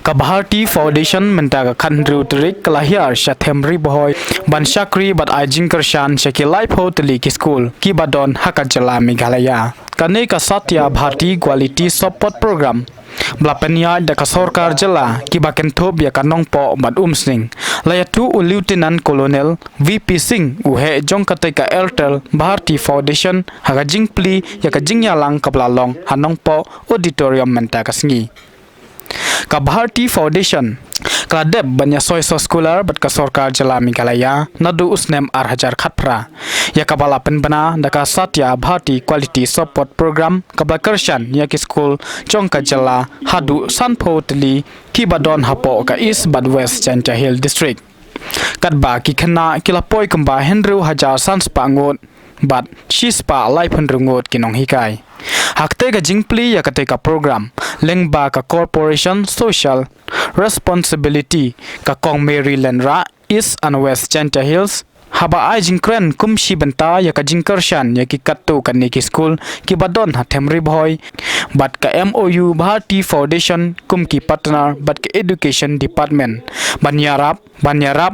ka Bharti Foundation menta ka khandru trik kalahir shathemri boy ban shakri bat ai jingkyrshan sheki life hoteli ki school ki badon haka jala Meghalaya kane ka satya Bharti quality support program Blapenya da ka sorkar jala ki baken thop ya kanong po bat sing layatu lieutenant colonel VP Singh uhe jong kate ka Airtel Bharti Foundation haga jingpli ya ka jingyalang kaplalong hanong po auditorium menta ka sngi ka Bharti Foundation Kladeb banya soy scholar bat ka sorkar jala Meghalaya nadu usnem hajar khatpra ya kabala penbana daka satya Bharti quality support program kablakershan ya ki school chongka jala hadu sanpho tli ki badon hapo ka east bad west chancha hill district katba ki khana kilapoi kamba henru hajar sanspa ngot bat shispa laiphan rungot kinong hikai hakte ga jingpli ya kate ka program lengba ka corporation social responsibility ka kong Maryland ra east and west Chanta Hills haba ai jingkren kumshi benta ya ka jingkyrshan ya ki kattu kan ki school ki badon ha themri boy bat ka MOU Bharti Foundation kum ki partner bat ka education department banyarap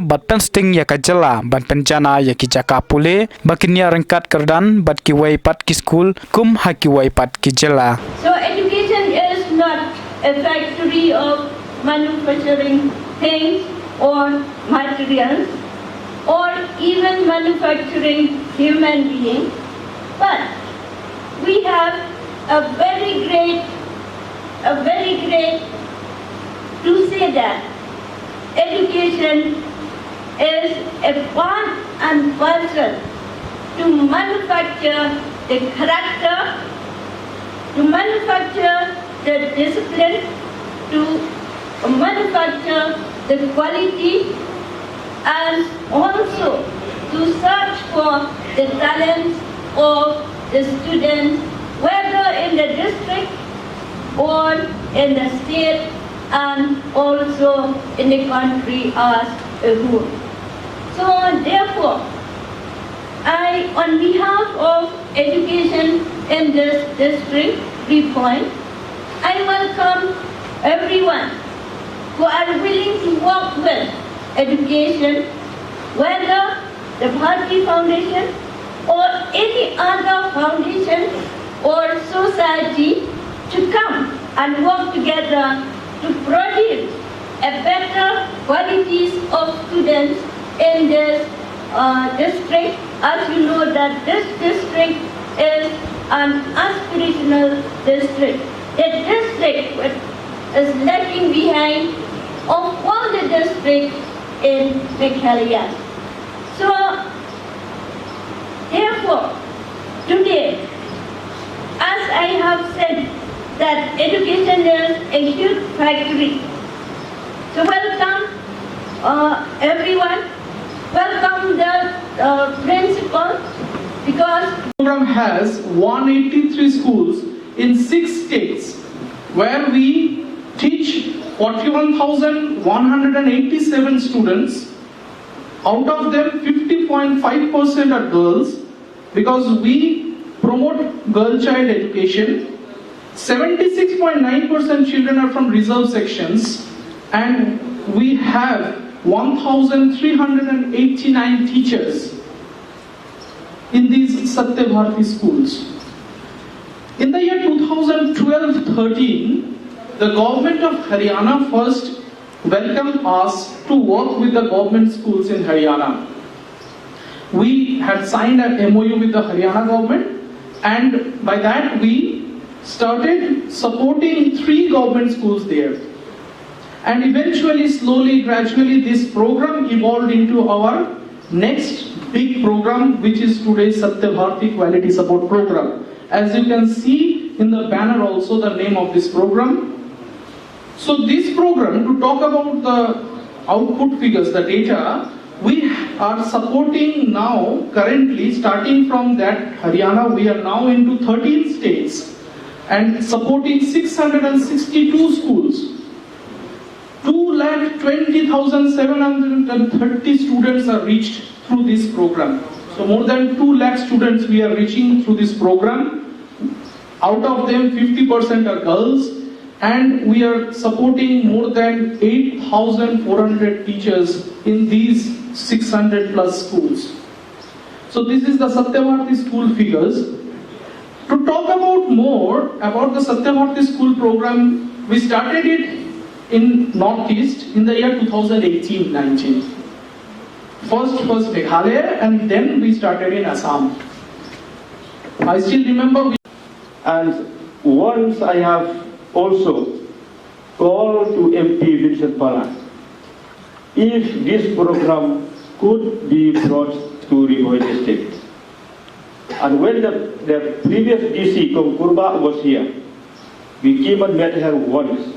bat pensting ya ka jala ban penjana ya ki jaka pule bakinya rengkat kerdan bat ki wai pat ki school kum ha ki wai pat ki jala. So education is not a factory of manufacturing things or materials or even manufacturing human beings, but we have a very great to say that education is a part and parcel to manufacture the character, to manufacture the discipline, to manufacture the quality, and also to search for the talents of the students, whether in the district or in the state and also in the country as a whole. So therefore, I, on behalf of education in this district, 3 Point, I welcome everyone who are willing to work with education, whether the Bharti Foundation or any other foundation or society, to come and work together to produce a better qualities of students in this district. As you know that this district is an aspirational district. The district is lagging behind of all the districts in Meghalaya. So, therefore, today, as I have said, that education is a huge factory. So welcome everyone, welcome the principal, because the program has 183 schools in 6 states where we teach 41,187 students. Out of them, 50.5% are girls because we promote girl child education. 76.9% children are from reserve sections, and we have 1,389 teachers in these Satya Bharti schools. In the year 2012-13, the government of Haryana first welcomed us to work with the government schools in Haryana. We had signed an MOU with the Haryana government, and by that we started supporting 3 government schools there. And eventually, slowly, gradually, this program evolved into our next big program, which is today's Satya Bharti Quality Support Program. As you can see in the banner also, the name of this program. So this program, to talk about the output figures, the data, we are supporting now, currently, starting from that Haryana, we are now into 13 states and supporting 662 schools. 2,20,730 students are reached through this program. So more than 2 lakh students we are reaching through this program. Out of them, 50% are girls, and we are supporting more than 8,400 teachers in these 600 plus schools. So this is the Satyabharti school figures. To talk about more about the Satyabharti school program, we started it in Northeast in the year 2018-19. First was Meghalaya, and then we started in Assam. I still remember. And once I have also called to MP Vincent Pala if this program could be brought to Riboy district. And when the previous DC, Kurba, was here, we came and met her once.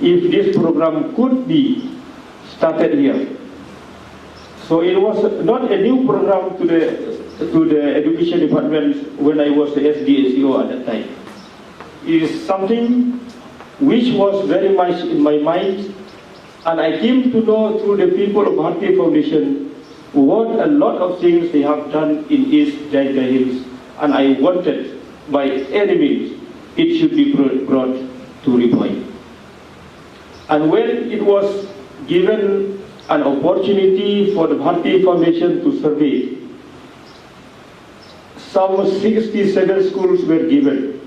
If this program could be started here. So it was not a new program to the education department when I was the SDSEO at that time. It is something which was very much in my mind, and I came to know through the people of Bharti Foundation what a lot of things they have done in East Jaika Hills, and I wanted by any means it should be brought to Riboy. And when it was given an opportunity for the Bharti Foundation to survey, some 67 schools were given.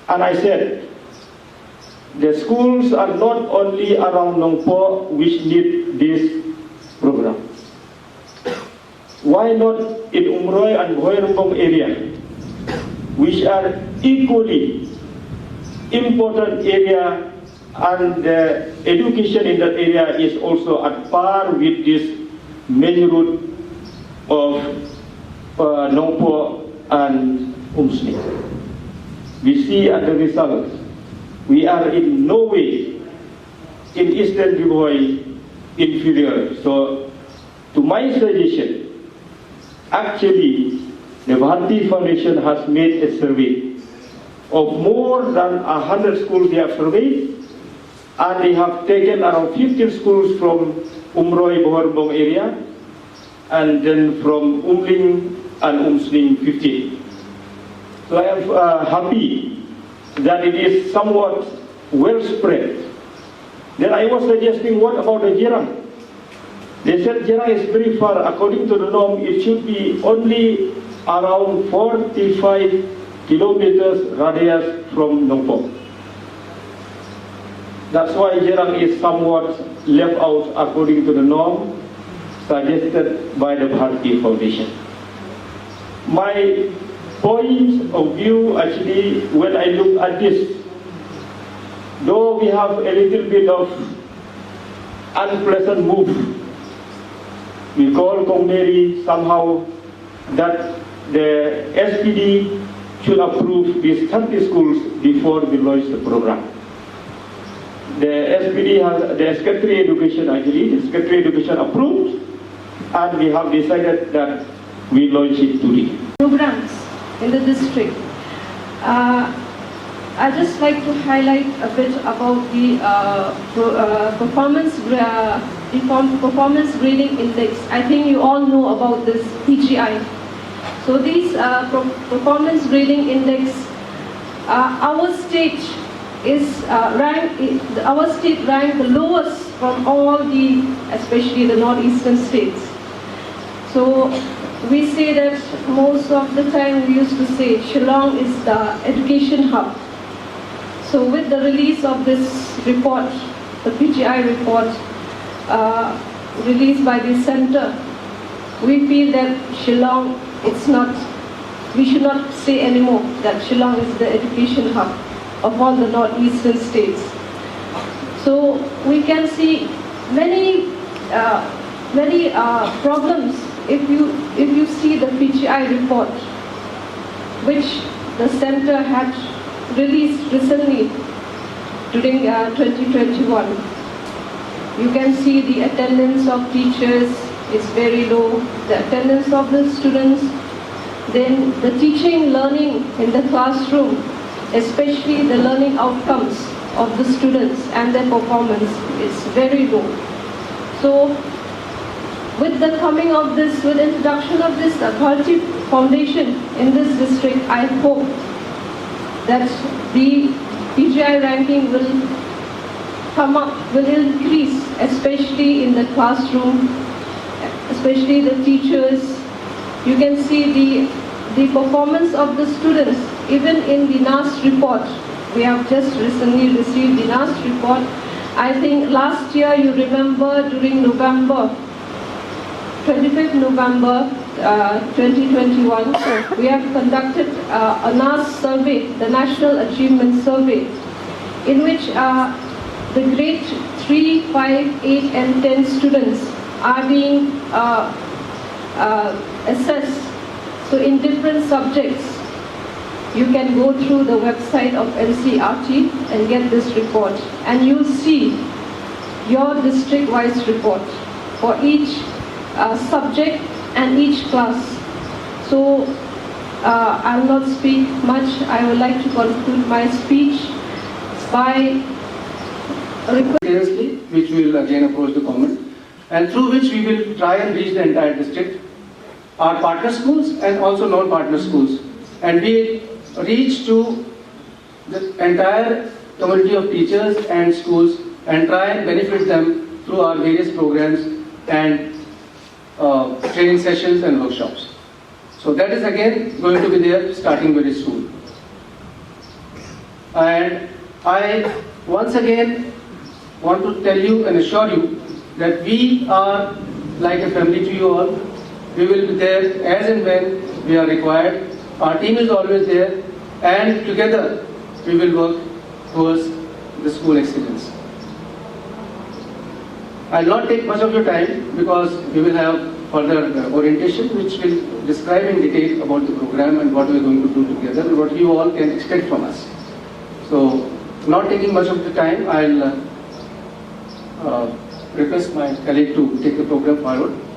And I said, the schools are not only around Nongpo which need this program. Why not in Umroy and Hoyerumbong area, which are equally important area, and the education in that area is also at par with this main route of Nongpo and Umsni. We see at the results, we are in no way in Eastern Riboy inferior. So, to my suggestion, actually, the Bharti Foundation has made a survey of more than 100 schools they have surveyed, and they have taken around 15 schools from Umroy Bohorbong area, and then from Umling and Umsling 15. So I am happy that it is somewhat well spread. Then I was suggesting, what about the Jirang? They said Jirang is very far. According to the norm, it should be only around 45 kilometers radius from Nongpo. That's why Jirang is somewhat left out according to the norm suggested by the Bharti Foundation. My point of view, actually, when I look at this, though we have a little bit of unpleasant move, we call Kongmeri somehow that the SPD should approve these 30 schools before we launch the program. The SPD has, the Secretary Education actually, the Secretary Education approved, and we have decided that we launch it today. Programs in the district. I just like to highlight a bit about the performance grading index. I think you all know about this PGI. So these performance grading index, our state ranked the lowest from all the, especially the northeastern states. So we say that most of the time we used to say Shillong is the education hub. So with the release of this report, the PGI report released by the center, we feel that Shillong, we should not say anymore that Shillong is the education hub of all the northeastern states. So we can see many problems if you see the PGI report, which the center had released recently during 2021. You can see the attendance of teachers is very low, the attendance of the students, then the teaching, learning in the classroom, especially the learning outcomes of the students and their performance is very low. So with the coming of this, with the introduction of this Bharti Foundation in this district, I hope that the PGI ranking will come up, will increase, especially in the classroom, especially the teachers. You can see the performance of the students, even in the NAS report. We have just recently received the NAS report. I think last year, you remember, during November, 25th November 2021, we have conducted a NAS survey, the National Achievement Survey, in which the grade 3, 5, 8 and 10 students are being assessed. So in different subjects, you can go through the website of NCRT and get this report. And you'll see your district-wise report for each subject and each class. So I'll not speak much. I would like to conclude my speech by seriously, which we will again approach the government, and through which we will try and reach the entire district, our partner schools and also non-partner schools, and we reach to the entire community of teachers and schools and try and benefit them through our various programs and training sessions and workshops. So that is again going to be there starting very soon. And I once again want to tell you and assure you that we are like a family to you all. We will be there as and when we are required. Our team is always there, and together we will work towards the school excellence. I will not take much of your time because we will have further orientation which will describe in detail about the program and what we are going to do together and what you all can expect from us. So, not taking much of the time, I will request my colleague to take the program forward.